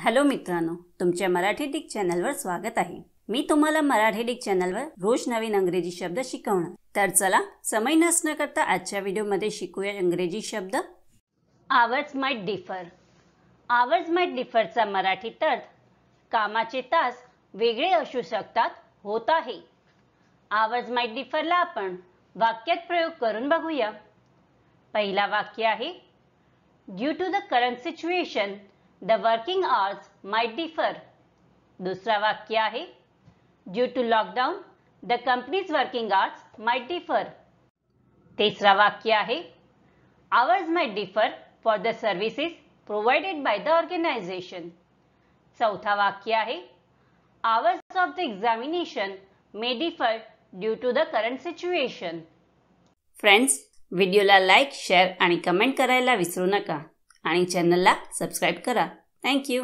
Hello मित्रांनो, तुमच्या Marathi Dick चॅनलवर स्वागत आहे। मी तुम्हाला मराठी डिक चॅनलवर रोज नवीन इंग्रजी शब्द शिकवणार। तर चला समय नष्ट न करता आजच्या व्हिडिओमध्ये शिकूया इंग्रजी शब्द। Hours might differ. Hours might डिफरचा मराठी अर्थ कामाचे तास वेगळे असू शकतात होत आहे। आवर्स माइट डिफरला आपण वाक्यात प्रयोग करून बघूया। पहिला वाक्य आहे, due to the current situation the working hours might differ. दूसरा वाक्य आहे, due to lockdown the company's working hours might differ. तीसरा वाक्य आहे, hours might differ for the services provided by the organization. चौथा वाक्य आहे, hours of the examination may differ due to the current situation. Friends, व्हिडिओला like, share आणि comment करायला विसरू नका आणि चॅनलला सबस्क्राइब करा। Thank you.